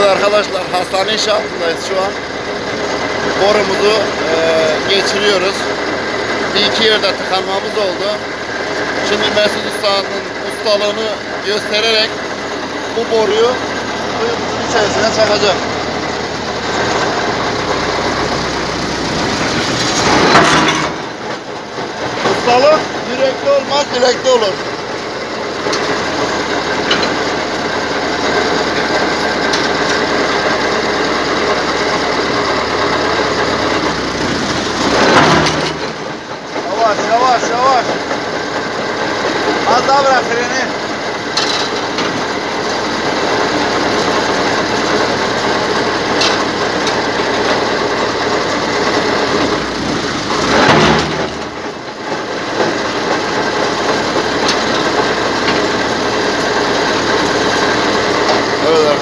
Evet arkadaşlar, hastane inşaatındayız şu an. Borumuzu geçiriyoruz. Bir iki yerde tıkanmamız oldu. Şimdi Mesut Usta'nın ustalığını göstererek bu boruyu kuyumuzun içerisine çakacak. Ustalık yürekli olmaz, bilekli olur. Yavaş yavaş yavaş. Az daha bırak freni.